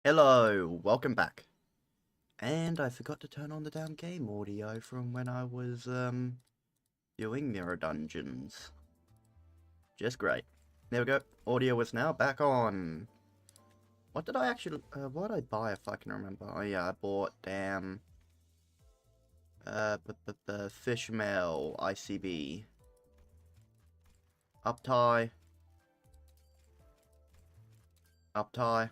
Hello, welcome back. And I forgot to turn on the damn game audio from when I was, doing Mirror Dungeons. Just great. There we go. Audio is now back on. What did I actually, what did I buy if I can remember? Oh yeah, I bought damn, Fishmail ICB. Uptie. Uptie.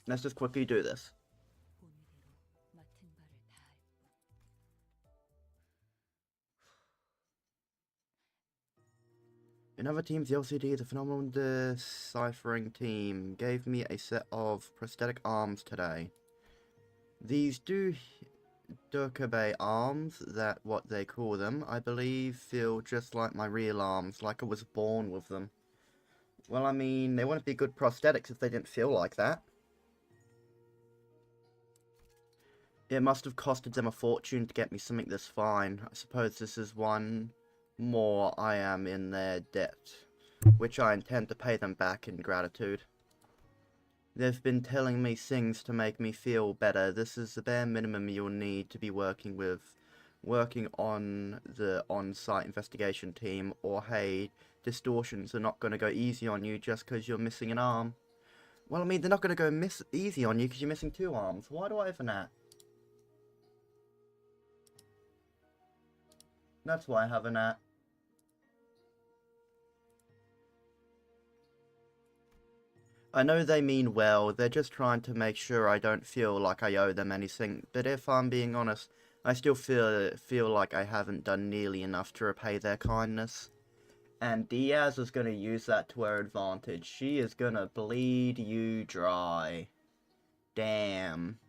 Let's just quickly do this. In other teams, the LCD, the Phenomenal Deciphering team, gave me a set of prosthetic arms today. These Dokkaebi arms, that what they call them, I believe feel just like my real arms, like I was born with them. Well, I mean, they wouldn't be good prosthetics if they didn't feel like that. It must have costed them a fortune to get me something this fine. I suppose this is one more I am in their debt, which I intend to pay them back in gratitude. They've been telling me things to make me feel better. This is the bare minimum you'll need to be working on the on-site investigation team, or hey, distortions are not going to go easy on you just because you're missing an arm. Well, I mean, they're not going to go easy on you because you're missing two arms. Why do I have an at? That's why I have an at. I know they mean well, they're just trying to make sure I don't feel like I owe them anything, but if I'm being honest, I still feel like I haven't done nearly enough to repay their kindness. And Diaz is going to use that to her advantage. She is going to bleed you dry. Damn.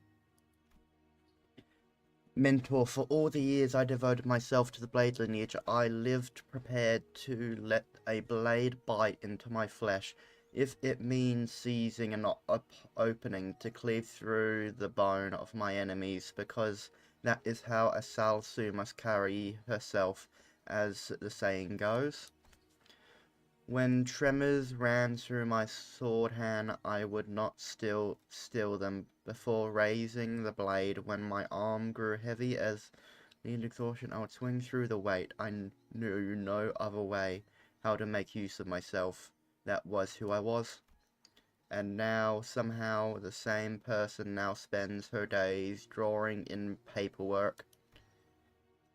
Mentor, for all the years I devoted myself to the blade lineage, I lived prepared to let a blade bite into my flesh, if it means seizing an opening to cleave through the bone of my enemies, because that is how a Salsu must carry herself, as the saying goes. When tremors ran through my sword hand, I would not still them before raising the blade. When my arm grew heavy as the exhaustion, I would swing through the weight. I knew no other way how to make use of myself. That was who I was. And now, somehow, the same person now spends her days drawing in paperwork.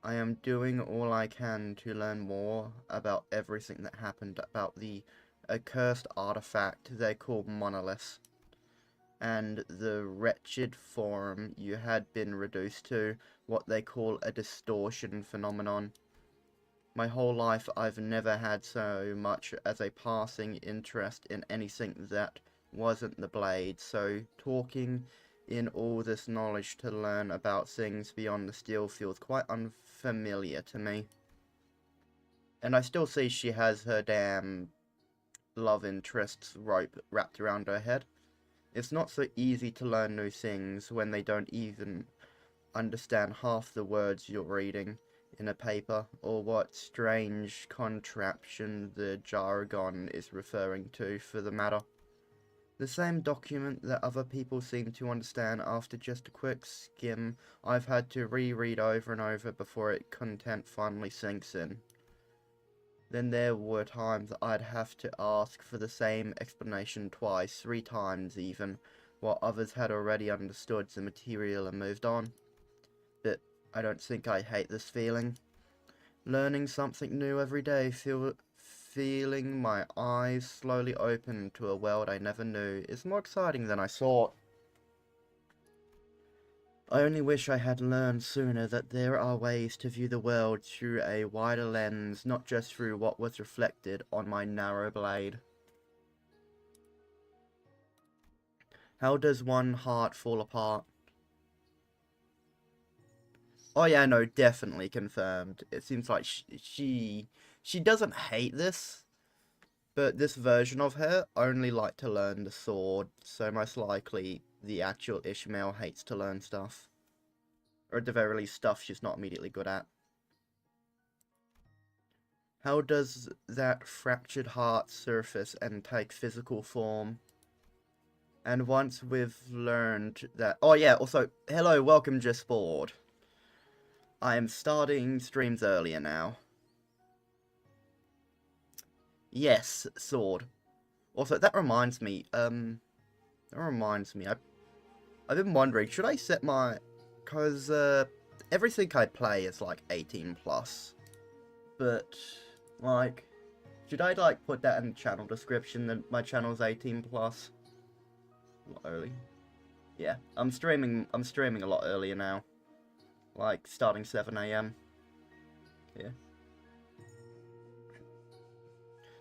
I am doing all I can to learn more about everything that happened, about the accursed artifact they call Monolith, and the wretched form you had been reduced to, what they call a distortion phenomenon. My whole life I've never had so much as a passing interest in anything that wasn't the blade, so talking in all this knowledge to learn about things beyond the steel feels quite unfamiliar to me. And I still see she has her damn love interest's rope wrapped around her head. It's not so easy to learn new things when they don't even understand half the words you're reading in a paper, or what strange contraption the jargon is referring to, for the matter. The same document that other people seem to understand after just a quick skim, I've had to reread over and over before its content finally sinks in. Then there were times I'd have to ask for the same explanation twice, 3 times even, while others had already understood the material and moved on. But I don't think I hate this feeling. Learning something new every day, feeling my eyes slowly open to a world I never knew, is more exciting than I thought. I only wish I had learned sooner that there are ways to view the world through a wider lens, not just through what was reflected on my narrow blade. How does one heart fall apart? Oh yeah, no, definitely confirmed. It seems like she doesn't hate this, but this version of her only liked to learn the sword, so most likely the actual Ishmael hates to learn stuff. Or at the very least, stuff she's not immediately good at. How does that fractured heart surface and take physical form? And once we've learned that... Oh yeah, also, hello, welcome Just Bored. I am starting streams earlier now. Yes, sword. Also, that reminds me, I've been wondering, should I set my... Because, everything I play is, like, 18 plus. But, like, should I, like, put that in the channel description that my channel's 18 plus? A lot early. Yeah, I'm streaming a lot earlier now. Like, starting 7 AM. Yeah.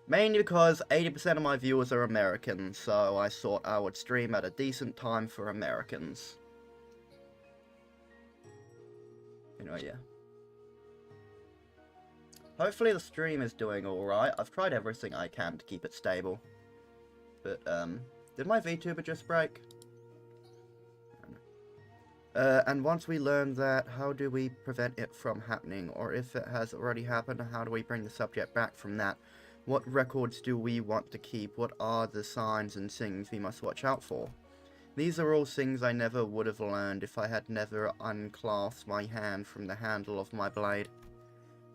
Mainly because 80% of my viewers are Americans, so I thought I would stream at a decent time for Americans. Anyway, yeah. Hopefully the stream is doing alright. I've tried everything I can to keep it stable. But, did my VTuber just break? And once we learn that, how do we prevent it from happening? Or if it has already happened, how do we bring the subject back from that? What records do we want to keep? What are the signs and things we must watch out for? These are all things I never would have learned if I had never unclasped my hand from the handle of my blade.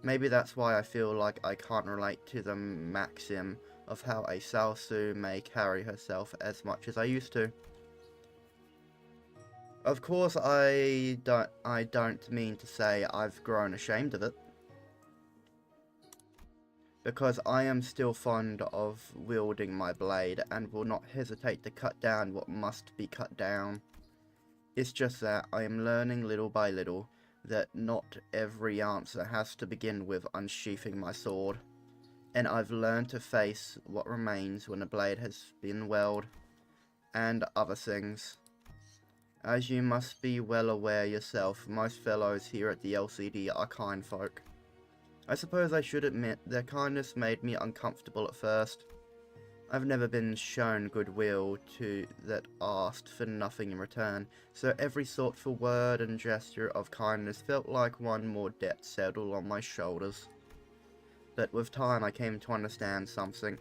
Maybe that's why I feel like I can't relate to the maxim of how a Salsu may carry herself as much as I used to. Of course, I don't mean to say I've grown ashamed of it. Because I am still fond of wielding my blade and will not hesitate to cut down what must be cut down. It's just that I am learning little by little that not every answer has to begin with unsheathing my sword. And I've learned to face what remains when a blade has been welled, and other things. As you must be well aware yourself, most fellows here at the LCD are kind folk. I suppose I should admit their kindness made me uncomfortable at first. I've never been shown goodwill that asked for nothing in return, so every thoughtful word and gesture of kindness felt like one more debt settled on my shoulders. But with time I came to understand something.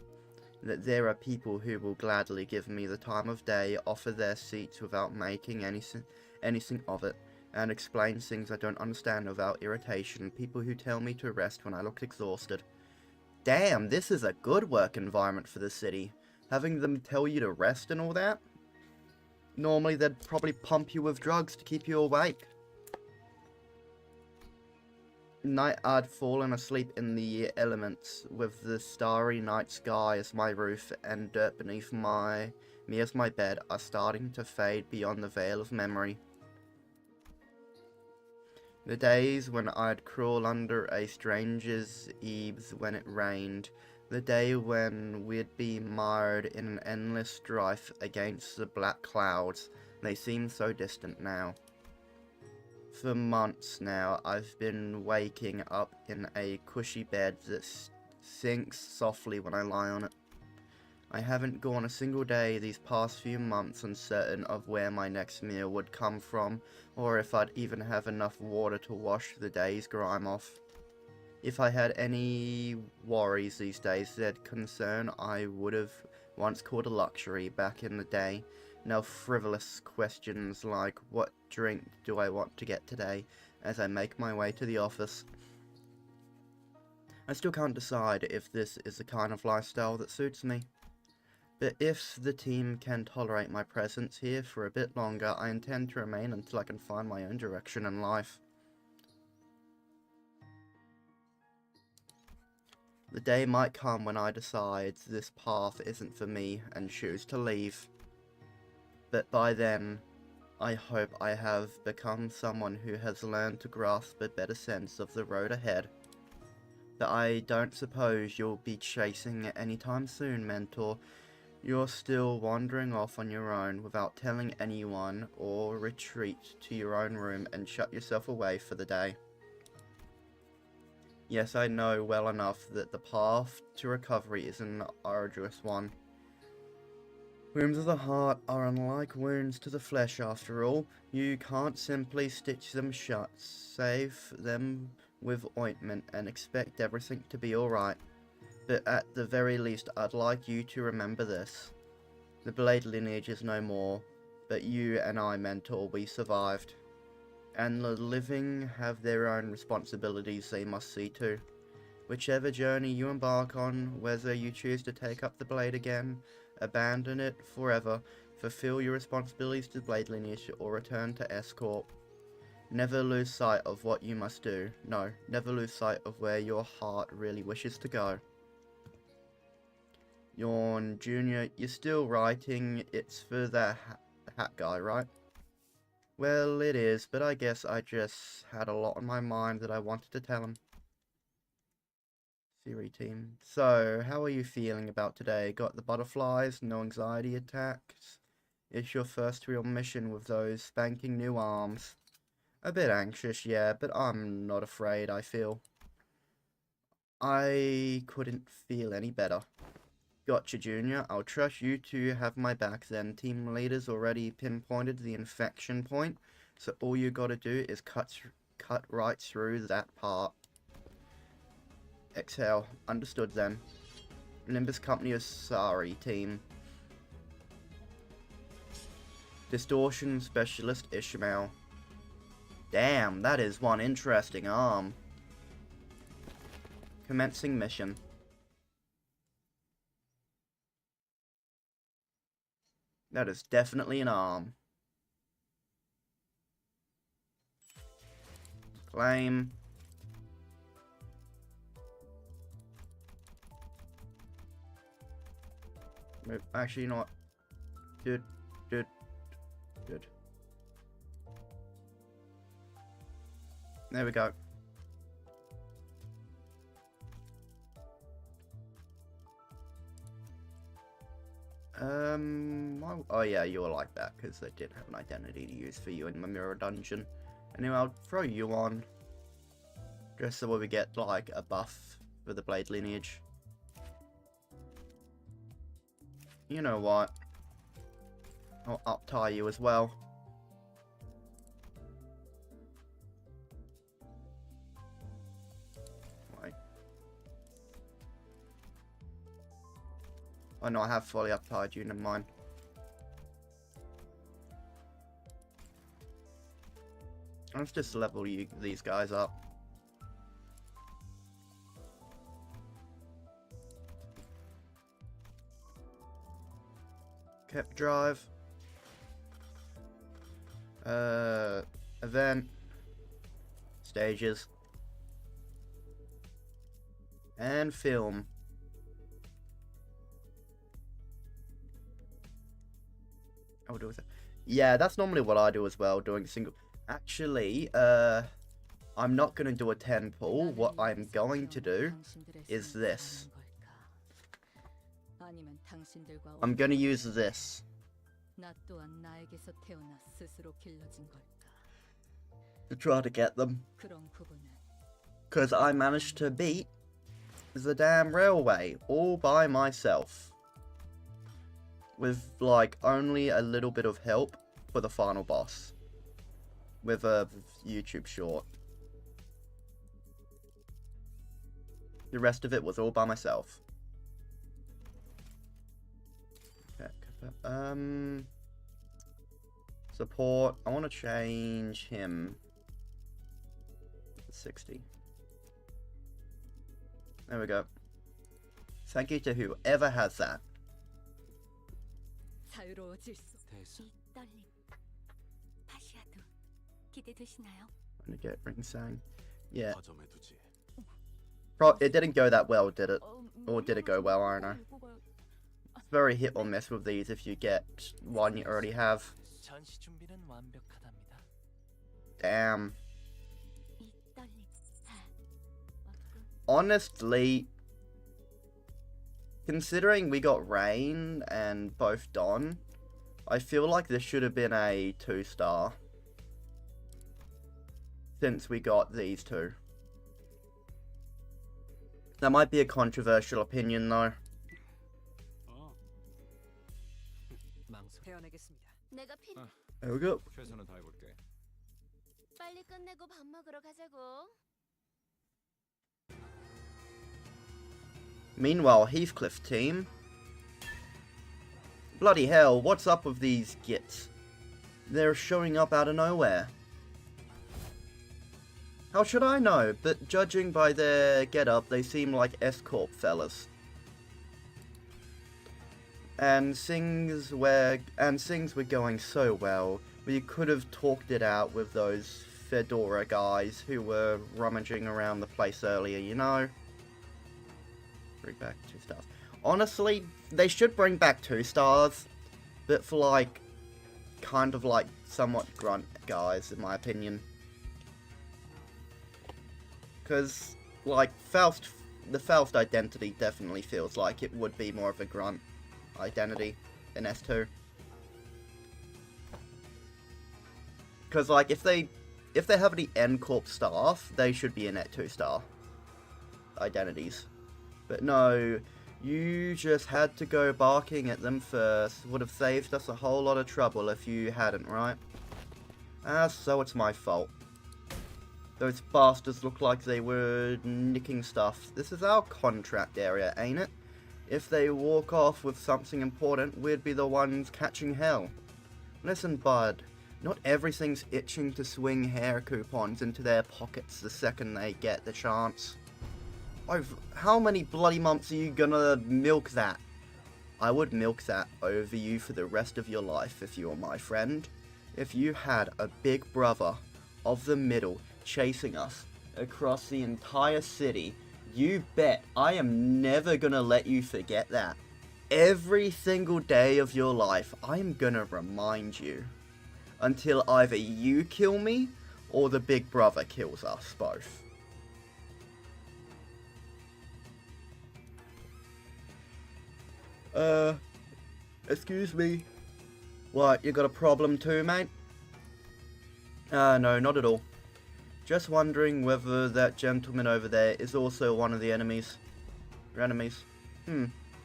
That there are people who will gladly give me the time of day, offer their seats without making anything of it, and explain things I don't understand without irritation, people who tell me to rest when I look exhausted. Damn, this is a good work environment for the city. Having them tell you to rest and all that? Normally they'd probably pump you with drugs to keep you awake. Night I'd fallen asleep in the elements, with the starry night sky as my roof and dirt beneath me as my bed are starting to fade beyond the veil of memory. The days when I'd crawl under a stranger's eaves when it rained, the day when we'd be mired in an endless strife against the black clouds, they seem so distant now. For months now, I've been waking up in a cushy bed that sinks softly when I lie on it. I haven't gone a single day these past few months uncertain of where my next meal would come from, or if I'd even have enough water to wash the day's grime off. If I had any worries these days that concern I would have once called a luxury back in the day, now frivolous questions like what drink do I want to get today as I make my way to the office. I still can't decide if this is the kind of lifestyle that suits me. But if the team can tolerate my presence here for a bit longer, I intend to remain until I can find my own direction in life. The day might come when I decide this path isn't for me and choose to leave. But by then, I hope I have become someone who has learned to grasp a better sense of the road ahead. But I don't suppose you'll be chasing it anytime soon, Mentor. You're still wandering off on your own without telling anyone, or retreat to your own room and shut yourself away for the day. Yes, I know well enough that the path to recovery is an arduous one. Wounds of the heart are unlike wounds to the flesh after all. You can't simply stitch them shut, save them with ointment and expect everything to be alright. But at the very least, I'd like you to remember this. The Blade lineage is no more, but you and I, Mentor, we survived. And the living have their own responsibilities they must see to. Whichever journey you embark on, whether you choose to take up the Blade again, abandon it forever, fulfill your responsibilities to the Blade lineage, or return to S-Corp, never lose sight of what you must do. No, never lose sight of where your heart really wishes to go. Yawn Jr., you're still writing. It's for that hat guy, right? Well, it is, but I guess I just had a lot on my mind that I wanted to tell him. Siri team. So, how are you feeling about today? Got the butterflies? No anxiety attacks? It's your first real mission with those spanking new arms. A bit anxious, yeah, but I'm not afraid, I feel. I couldn't feel any better. Gotcha, Junior. I'll trust you to have my back then. Team leaders already pinpointed the infection point, so all you gotta do is cut right through that part. Exhale. Understood then. Nimbus Company is sorry, team. Distortion Specialist Ishmael. Damn, that is one interesting arm. Commencing mission. That is definitely an arm. Claim. Actually, you know what? Good. There we go. Oh yeah, you were like that, because they did have an identity to use for you in the mirror dungeon. Anyway, I'll throw you on, just so we get, like, a buff for the Blade lineage. You know what? I'll up-tie you as well. Right. Oh no, I have fully up-tied you, never mind. Let's just level these guys up. Kept drive. Event. Stages. And film. I'll do with it. Yeah, that's normally what I do as well, doing single. Actually, I'm not going to do a 10 pull. What I'm going to do is this. I'm going to use this. To try to get them. Because I managed to beat the damn railway all by myself. With, like, only a little bit of help for the final boss. With a YouTube short. The rest of it was all by myself. Okay, support. I want to change him to 60. There we go. Thank you to whoever has that. I'm gonna get Ringsang. Yeah. It didn't go that well, did it? Or did it go well? I don't know. It's very hit or miss with these if you get one you already have. Damn. Honestly, considering we got Rain and both Don, I feel like this should have been a 2-star. Since we got these two. That might be a controversial opinion though. There we go. Meanwhile, Heathcliff team. Bloody hell, what's up with these gits? They're showing up out of nowhere. How should I know? But judging by their getup, they seem like S-Corp fellas. And things were going so well. We could have talked it out with those Fedora guys who were rummaging around the place earlier, you know? Bring back 2 stars. Honestly, they should bring back 2 stars, but for like, kind of like somewhat grunt guys, in my opinion. Because, like, the Faust identity definitely feels like it would be more of a grunt identity in S2. Because, like, if they have any N-Corp staff, they should be in at 2-star identities. But no, you just had to go barking at them first. Would have saved us a whole lot of trouble if you hadn't, right? So it's my fault. Those bastards look like they were nicking stuff. This is our contract area, ain't it? If they walk off with something important, we'd be the ones catching hell. Listen, bud. Not everything's itching to swing hair coupons into their pockets the second they get the chance. How many bloody months are you gonna milk that? I would milk that over you for the rest of your life if you were my friend. If you had a big brother of the middle chasing us across the entire city, you bet I am never gonna let you forget that. Every single day of your life, I am gonna remind you. Until either you kill me, or the big brother kills us both. Excuse me. What, you got a problem too, mate? No, not at all. Just wondering whether that gentleman over there is also one of the enemies. Your enemies.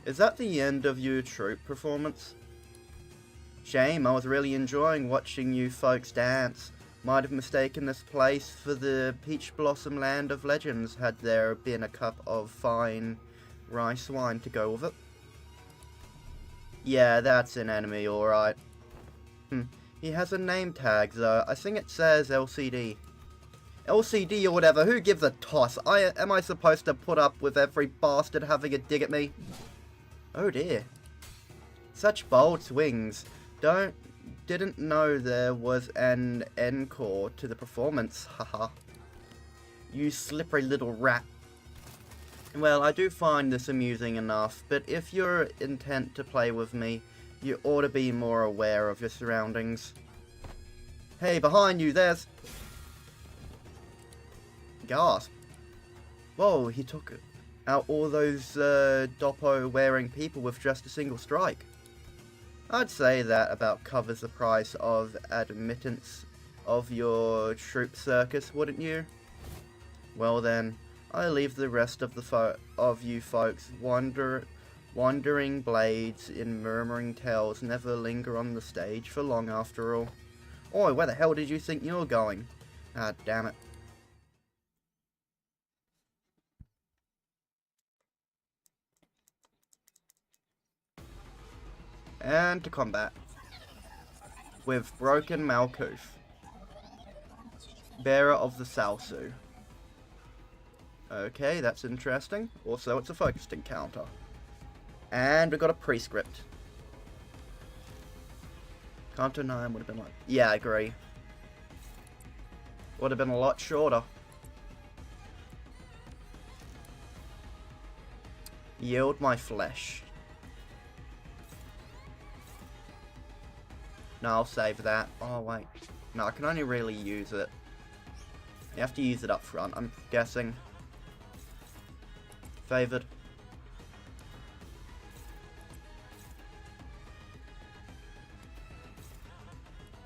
Is that the end of your troop performance? Shame, I was really enjoying watching you folks dance. Might have mistaken this place for the Peach Blossom Land of Legends had there been a cup of fine rice wine to go with it. Yeah, that's an enemy, alright. He has a name tag though. I think it says LCD. LCD or whatever, who gives a toss? Am I supposed to put up with every bastard having a dig at me? Oh dear. Such bold swings. Didn't know there was an encore to the performance, haha. You slippery little rat. Well, I do find this amusing enough, but if you're intent to play with me, you ought to be more aware of your surroundings. Hey, behind you, there's... Gasp. Whoa, he took out all those Doppo-wearing people with just a single strike. I'd say that about covers the price of admittance of your troop circus, wouldn't you? Well then, I leave the rest of you folks wandering blades in murmuring tales never linger on the stage for long after all. Oi, where the hell did you think you were going? Ah, damn it. And to combat. With Broken Malkuth, bearer of the Salsu. Okay, that's interesting. Also, it's a focused encounter. And we got a prescript. Canto 9 would have been like... Yeah, I agree. Would have been a lot shorter. Yield my flesh. No, I'll save that. Oh, wait. No, I can only really use it. You have to use it up front, I'm guessing. Favored.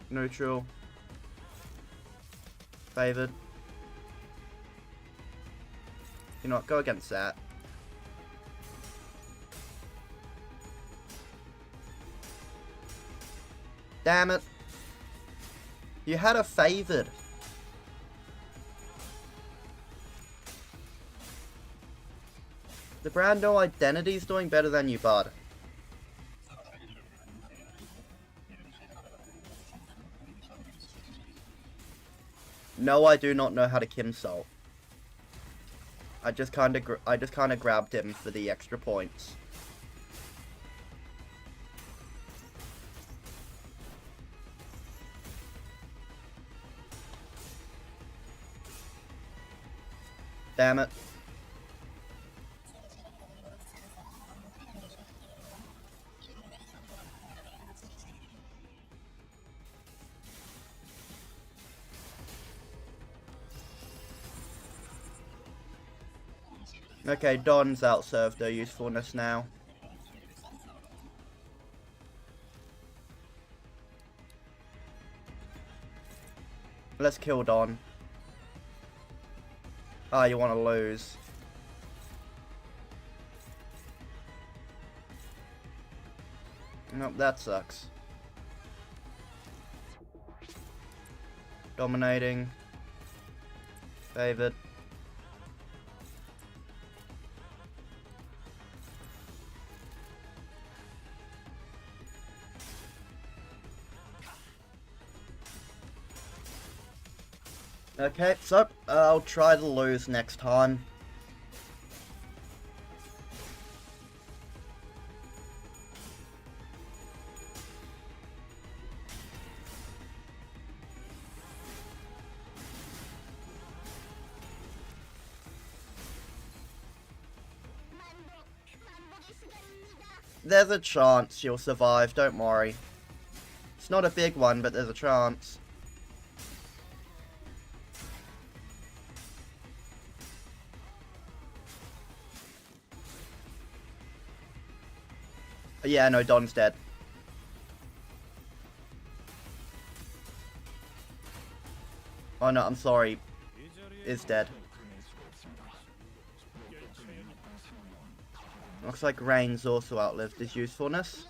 Neutral. Favored. You know what, go against that. Damn it. You had a favored. The brand new identity's doing better than you, bud. No, I do not know how to Kimsol. I just kind of grabbed him for the extra points. Damn it. Okay, Don's outserved their usefulness now. Let's kill Don. Ah, you want to lose. Nope, that sucks. Dominating. Favored. Okay, so I'll try to lose next time. There's a chance you'll survive, don't worry. It's not a big one, but there's a chance. Yeah, no, Don's dead. Oh no, I'm sorry. Is dead. Looks like Rain's also outlived his usefulness.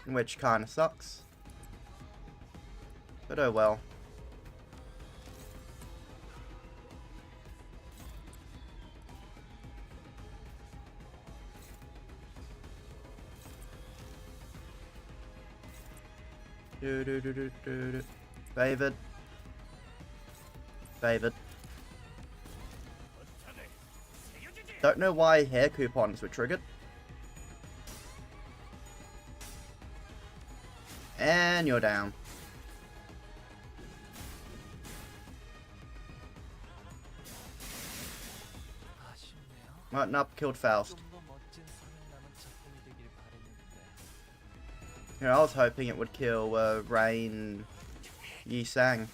Which kinda sucks. But oh well. Favored. Favored. Don't know why hair coupons were triggered. And you're down. Right, nope, killed Faust. Yeah, I was hoping it would kill Rain Yi Sang.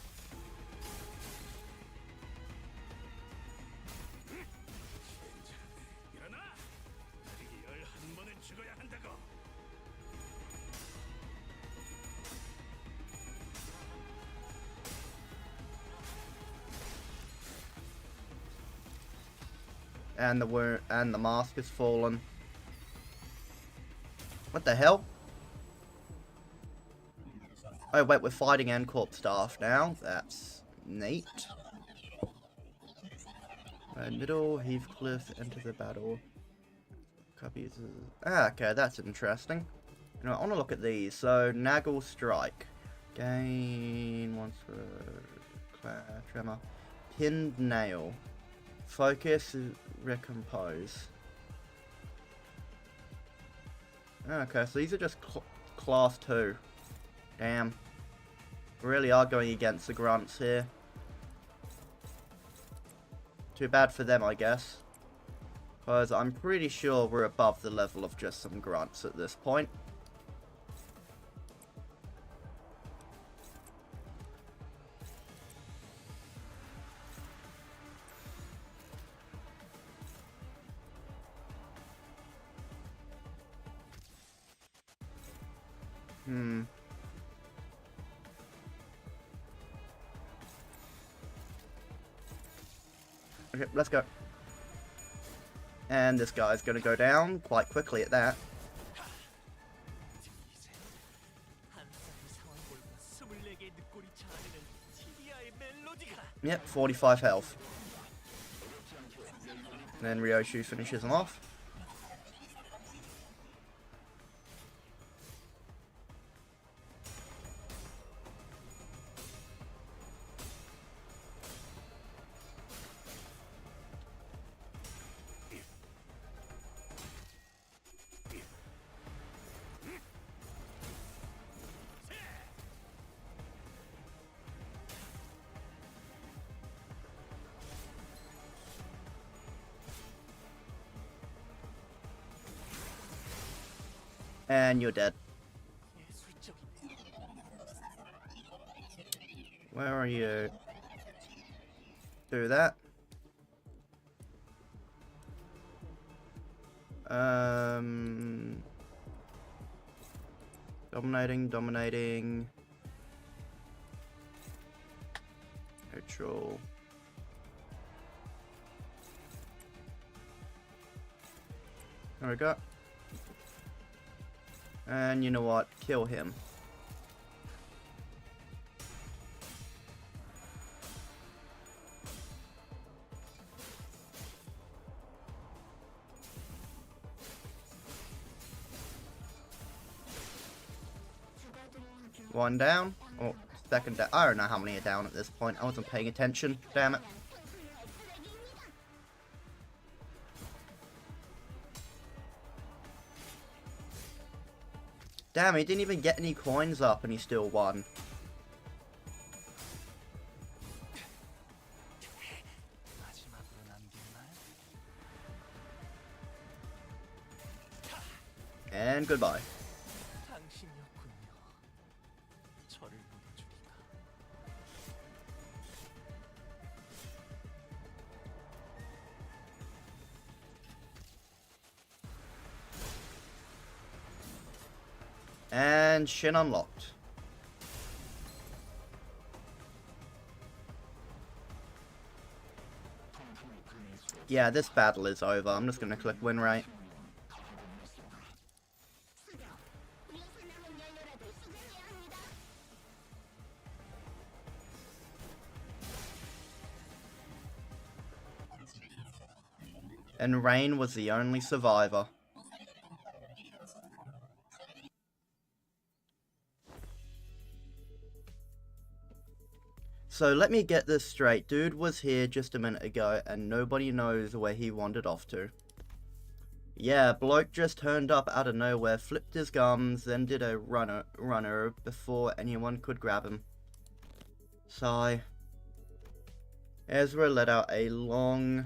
And the mask has fallen. What the hell? Oh wait, we're fighting N-Corp staff now. That's neat. Middle Heathcliff enter the battle. Copies. Ah, okay, that's interesting. You know, I want to look at these. So Naggle Strike, gain once for tremor. Pinned Nail. Focus, recompose. Okay, so these are just class 2. Damn. We really are going against the grunts here. Too bad for them, I guess. Because I'm pretty sure we're above the level of just some grunts at this point. Okay, let's go. And this guy's gonna go down quite quickly at that. Yep, 45 health. Then Ryoshu finishes him off. And you're dead. Where are you? Do that. Dominating. Neutral. There we go. And you know what? Kill him. One down. Oh, second down. I don't know how many are down at this point. I wasn't paying attention. Damn it. Damn, he didn't even get any coins up and he still won. And goodbye. And Shin unlocked. Yeah, this battle is over. I'm just gonna click win rate. And Rain was the only survivor. So let me get this straight. Dude was here just a minute ago and nobody knows where he wandered off to. Yeah, bloke just turned up out of nowhere, flipped his gums, then did a runner before anyone could grab him. Sigh. Ezra let out a long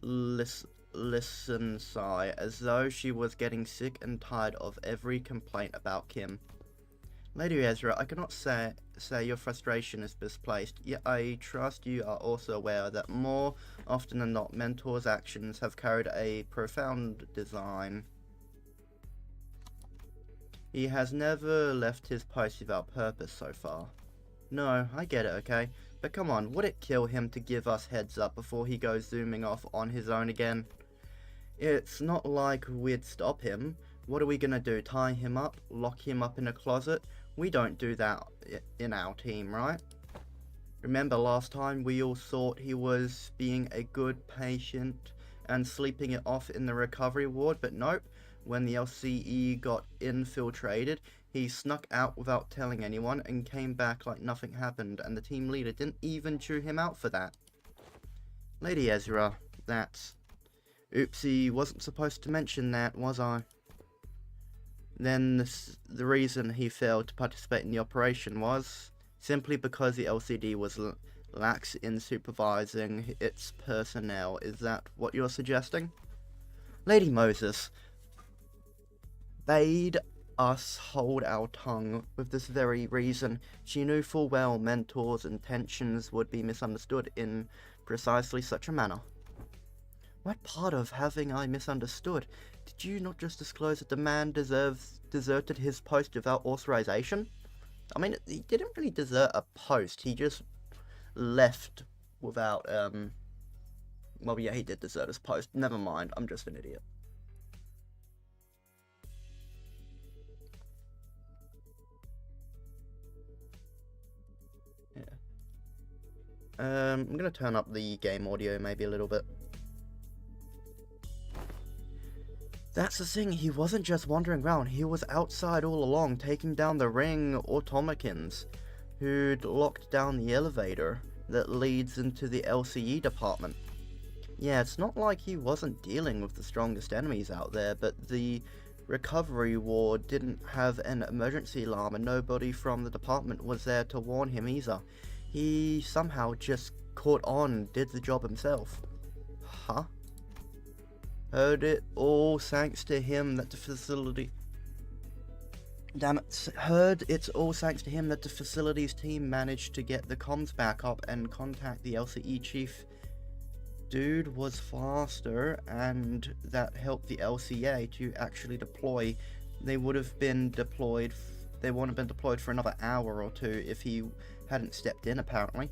listen sigh, as though she was getting sick and tired of every complaint about Kim. Lady Ezra, I cannot say your frustration is misplaced, yet I trust you are also aware that more often than not, Mentor's actions have carried a profound design. He has never left his post without purpose so far. No, I get it, okay? But come on, would it kill him to give us heads up before he goes zooming off on his own again? It's not like we'd stop him. What are we gonna do, tie him up, lock him up in a closet? We don't do that in our team, right? Remember last time we all thought he was being a good patient and sleeping it off in the recovery ward, but nope, when the LCE got infiltrated, he snuck out without telling anyone and came back like nothing happened, and the team leader didn't even chew him out for that. Lady Ezra, that's... Oopsie, wasn't supposed to mention that, was I? Then the reason he failed to participate in the operation was simply because the LCD was lax in supervising its personnel. Is that what you're suggesting? Lady Moses bade us hold our tongue with this very reason. She knew full well Mentor's intentions would be misunderstood in precisely such a manner. What part of having I misunderstood? Did you not just disclose that the man deserted his post without authorization? I mean, he didn't really desert a post, he just left without, well, yeah, he did desert his post. Never mind, I'm just an idiot. Yeah. I'm gonna turn up the game audio maybe a little bit. That's the thing, he wasn't just wandering around, he was outside all along, taking down the ring automachons who'd locked down the elevator that leads into the LCE department. Yeah, it's not like he wasn't dealing with the strongest enemies out there, but the recovery ward didn't have an emergency alarm and nobody from the department was there to warn him either. He somehow just caught on, did the job himself. Huh? Heard it all thanks to him that the facility... Damn it, heard it's all thanks to him that the facilities team managed to get the comms back up and contact the LCE chief. Dude was faster, and that helped the LCA to actually deploy. They would have been deployed for another hour or two if he hadn't stepped in, apparently.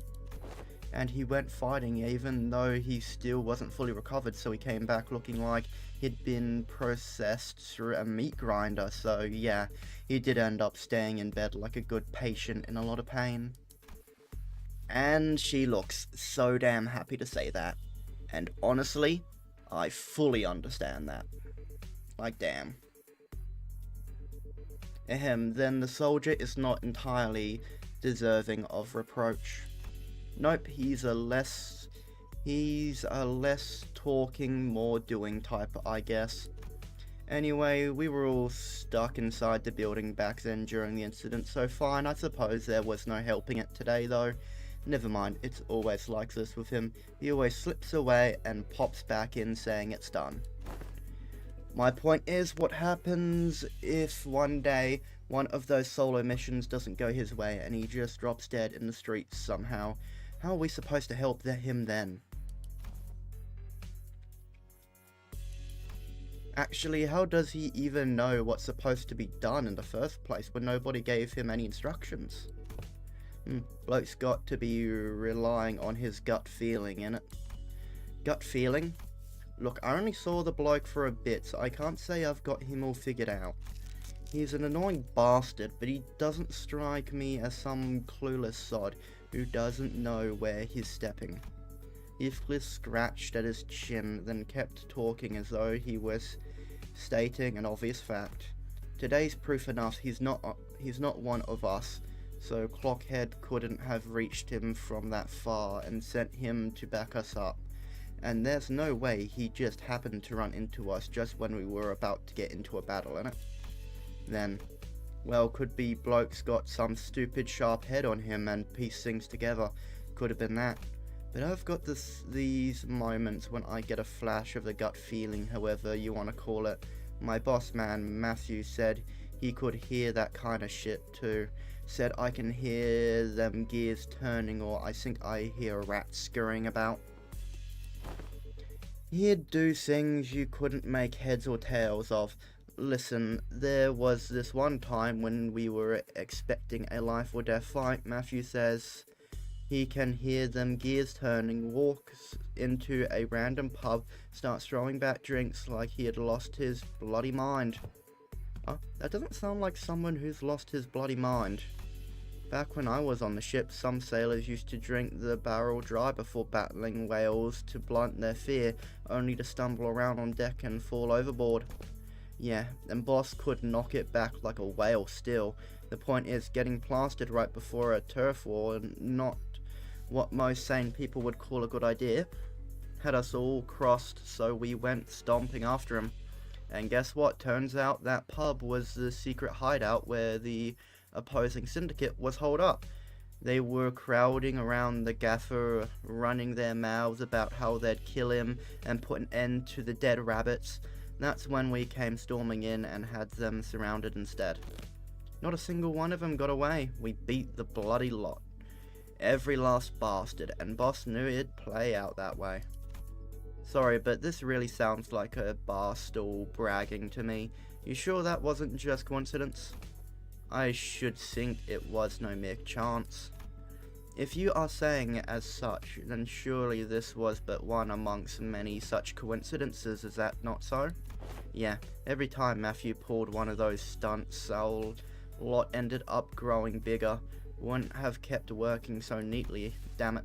And he went fighting even though he still wasn't fully recovered, so he came back looking like he'd been processed through a meat grinder. So yeah, he did end up staying in bed like a good patient in a lot of pain. And she looks so damn happy to say that. And honestly, I fully understand that. Like, damn. Then the soldier is not entirely deserving of reproach. Nope, he's a less talking, more doing type, I guess. Anyway, we were all stuck inside the building back then during the incident, so fine, I suppose there was no helping it today though. Never mind, it's always like this with him. He always slips away and pops back in saying it's done. My point is, what happens if one day one of those solo missions doesn't go his way and he just drops dead in the streets somehow? How are we supposed to help him then? Actually, how does he even know what's supposed to be done in the first place when nobody gave him any instructions? Bloke's got to be relying on his gut feeling, innit? Gut feeling? Look, I only saw the bloke for a bit, so I can't say I've got him all figured out. He's an annoying bastard, but he doesn't strike me as some clueless sod who doesn't know where he's stepping. Heathcliff scratched at his chin, then kept talking as though he was stating an obvious fact. Today's proof enough he's not one of us, so Clockhead couldn't have reached him from that far and sent him to back us up. And there's no way he just happened to run into us just when we were about to get into a battle, innit? Then, well, could be bloke's got some stupid sharp head on him and piece things together. Could have been that. But I've got these moments when I get a flash of the gut feeling, however you want to call it. My boss man, Matthew, said he could hear that kind of shit too. Said I can hear them gears turning, or I think I hear rats scurrying about. He'd do things you couldn't make heads or tails of. Listen, there was this one time when we were expecting a life or death fight. Matthew says he can hear them gears turning, walks into a random pub, starts throwing back drinks like he had lost his bloody mind. That doesn't sound like someone who's lost his bloody mind. Back when I was on the ship, some sailors used to drink the barrel dry before battling whales to blunt their fear, only to stumble around on deck and fall overboard. Yeah, and boss could knock it back like a whale still. The point is, getting plastered right before a turf war, not what most sane people would call a good idea. Had us all crossed, so we went stomping after him. And guess what? Turns out that pub was the secret hideout where the opposing syndicate was holed up. They were crowding around the gaffer, running their mouths about how they'd kill him and put an end to the dead rabbits. That's when we came storming in and had them surrounded instead. Not a single one of them got away. We beat the bloody lot. Every last bastard, and boss knew it'd play out that way. Sorry, but this really sounds like a bar stool bragging to me. You sure that wasn't just coincidence? I should think it was no mere chance. If you are saying it as such, then surely this was but one amongst many such coincidences, is that not so? Yeah, every time Matthew pulled one of those stunts, our lot ended up growing bigger. Wouldn't have kept working so neatly, damn it.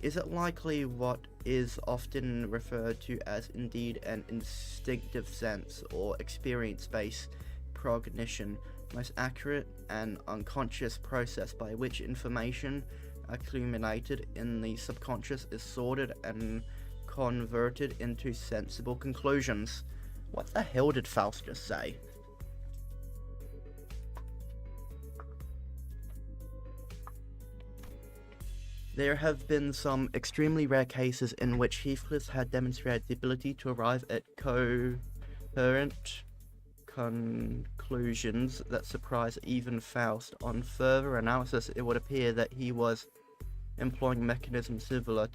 Is it likely what is often referred to as indeed an instinctive sense or experience-based cognition, most accurate and unconscious process by which information accumulated in the subconscious is sorted and converted into sensible conclusions. What the hell did Faust just say? There have been some extremely rare cases in which Heathcliff had demonstrated the ability to arrive at coherent conclusions that surprise even Faust. On further analysis, it would appear that he was employing mechanisms similar